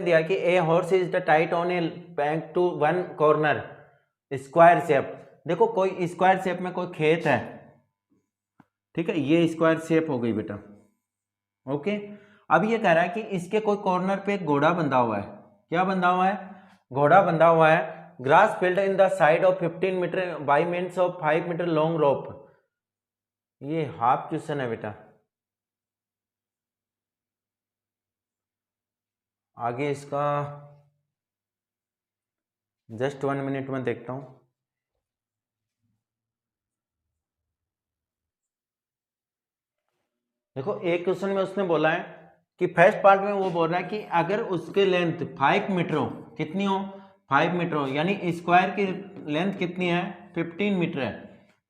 दिया कि a horse is the tight on a bank to one corner square shape. देखो कोई square shape में कोई खेत है, ठीक है, ये स्क्वायर शेप हो गई बेटा, ओके। अब ये कह रहा है कि इसके कोई कॉर्नर पे एक घोड़ा बंधा हुआ है। क्या बंधा हुआ है? घोड़ा बंधा हुआ है। Grass field in the side of 15 meter by means of 5 meter long rope. ये हाफ क्वेश्चन है बेटा। आगे इसका जस्ट 1 मिनट में देखता हूं। देखो एक क्वेश्चन में उसने बोला है कि फर्स्ट पार्ट में वो बोल रहा है कि अगर उसके लेंथ 5 मीटर हो, कितनी हो? 5 मीटर हो, यानी स्क्वायर की लेंथ कितनी है? 15 मीटर है,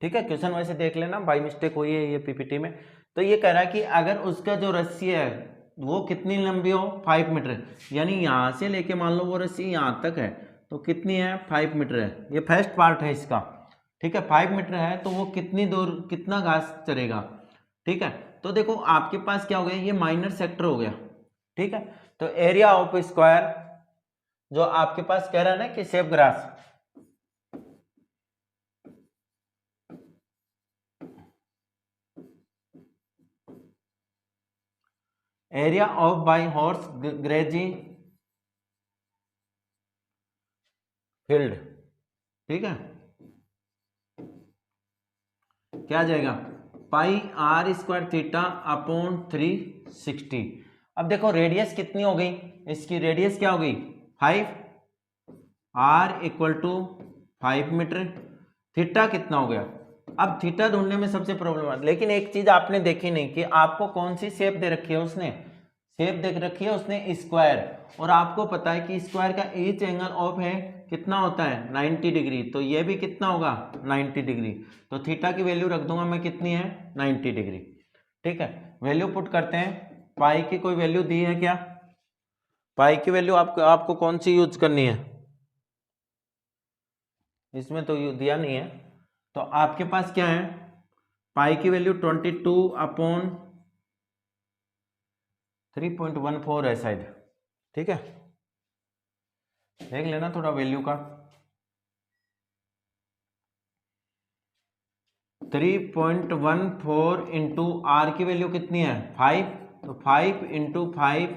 ठीक है। क्वेश्चन वैसे देख लेना, बाई मिस्टेक हुई है ये पीपीटी में। तो ये कह रहा है कि अगर उसका जो रस्सी है वो कितनी लंबी हो? 5 मीटर, यानी यहाँ से लेके मान लो वो रस्सी यहाँ तक है, तो कितनी है? 5 मीटर है। ये फर्स्ट पार्ट है इसका, ठीक है। 5 मीटर है तो वो कितनी दूर, कितना घास चरेगा, ठीक है। तो देखो आपके पास क्या हो गया, ये माइनर सेक्टर हो गया, ठीक है। तो एरिया ऑफ स्क्वायर जो आपके पास कह रहा है ना कि safe grass, area of by horse grazing field, ठीक है, क्या आ जाएगा? पाई आर स्क्वायर थीटा अपॉन 360। अब देखो रेडियस कितनी हो गई, इसकी रेडियस क्या हो गई? 5, R equal to 5 meter, theta कितना हो गया? अब थीटा ढूंढने में सबसे प्रॉब्लम है, लेकिन एक चीज आपने देखी नहीं कि आपको कौन सी शेप दे रखी है, उसने शेप देख रखी है उसने स्क्वायर, और आपको पता है कि स्क्वायर का ईच एंगल ऑफ है कितना होता है? 90 डिग्री। तो ये भी कितना होगा? 90 डिग्री। तो थीटा की वैल्यू रख दूंगा मैं, कितनी है? 90 डिग्री, ठीक है। वैल्यू पुट करते हैं। पाई की कोई वैल्यू दी है क्या? पाई की वैल्यू आपको कौन सी यूज करनी है? इसमें तो दिया नहीं है, तो आपके पास क्या है? पाई की वैल्यू 22 अपॉन 3.14 है शायद, ठीक है। देख लेना थोड़ा वैल्यू का। 3.14 इंटू आर की वैल्यू कितनी है? 5, तो 5 इंटू 5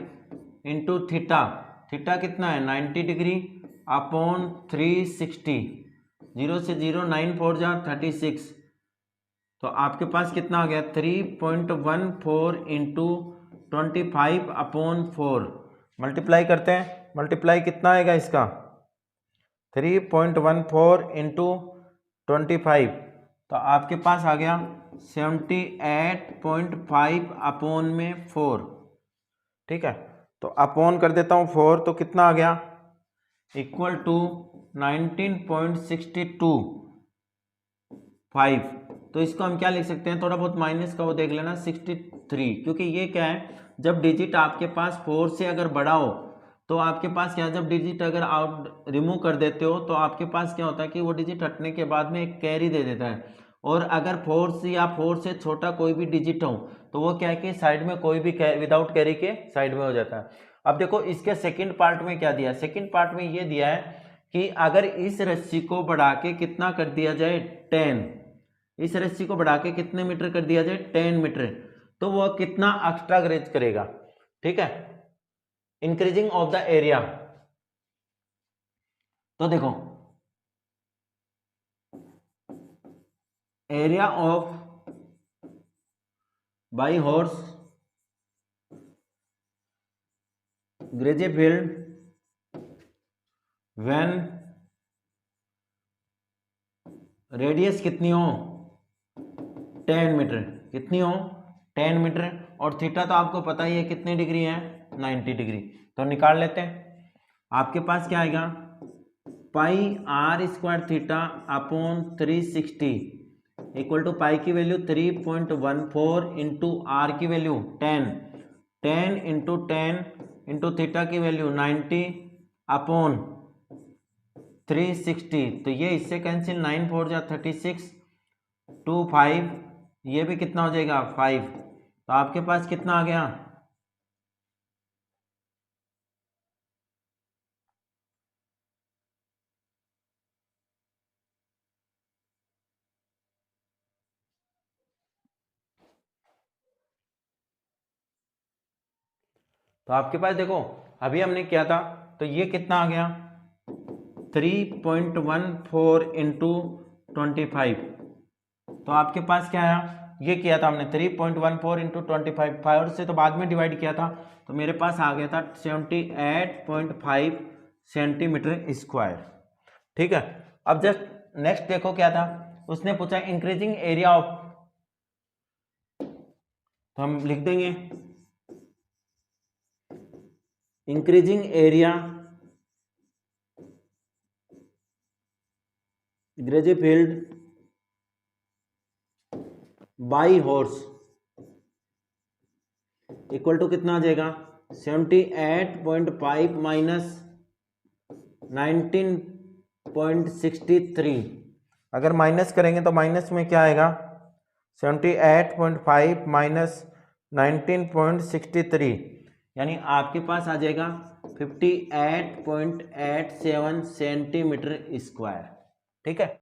इंटू थीटा, थीटा कितना है? 90 डिग्री अपॉन 360, 0 से 0 9 4 जा 36, तो आपके पास कितना आ गया? 3.14 इंटू 25 अपॉन 4, मल्टीप्लाई करते हैं। मल्टीप्लाई कितना आएगा इसका? 3.14 इंटू 25, तो आपके पास आ गया 78.5 अपॉन में 4, ठीक है। तो अपॉन कर देता हूँ 4, तो कितना आ गया? इक्वल टू 19.62 तो इसको हम क्या लिख सकते हैं? थोड़ा बहुत माइनस का वो देख लेना, 63, क्योंकि ये क्या है, जब डिजिट आपके पास 4 से अगर बड़ा हो तो आपके पास क्या, जब डिजिट अगर आउट रिमूव कर देते हो तो आपके पास क्या होता है कि वो डिजिट हटने के बाद में एक कैरी दे देता है, और अगर 4 से या 4 से छोटा कोई भी डिजिट हो तो वो क्या है कि साइड में कोई भी विदाउट कैरी के साइड में हो जाता है। अब देखो इसके सेकेंड पार्ट में क्या दिया? सेकेंड पार्ट में ये दिया है कि अगर इस रस्सी को बढ़ा के कितना कर दिया जाए? 10, इस रस्सी को बढ़ा के कितने मीटर कर दिया जाए? 10 मीटर, तो वह कितना एक्स्ट्रा ग्रेज करेगा, ठीक है, इंक्रीजिंग ऑफ द एरिया। तो देखो area of by horse grazed field when radius कितनी हो? 10 मीटर, कितनी हो? 10 मीटर, और थीटा तो आपको पता ही है कितनी डिग्री है? 90 डिग्री। तो निकाल लेते हैं। आपके पास क्या आएगा? Pi r square theta upon 360 equal to pi की वैल्यू 3.14 इंटू आर की वैल्यू 10, 10 इंटू 10 इंटू थीटा की वैल्यू 90 अपॉन 360, तो ये इससे कैंसिल, 9 4 जा 36, 2 5, ये भी कितना हो जाएगा? 5, तो आपके पास कितना आ गया? तो आपके पास देखो अभी हमने किया था, तो ये कितना आ गया 3.14 इंटू 25। तो आपके पास क्या आया, ये किया था हमने 3.14 इंटू 25, 5 से तो बाद में डिवाइड किया था, तो मेरे पास आ गया था 78.5 सेंटीमीटर स्क्वायर। ठीक है, अब जस्ट नेक्स्ट देखो क्या था, उसने पूछा इंक्रीजिंग एरिया ऑफ, तो हम लिख देंगे increasing area grazed field by horse equal to कितना आ जाएगा 78.5 माइनस 19.63। अगर माइनस करेंगे तो माइनस में क्या आएगा 78.5 माइनस 19.63, यानी आपके पास आ जाएगा 58.87 सेंटीमीटर स्क्वायर। ठीक है।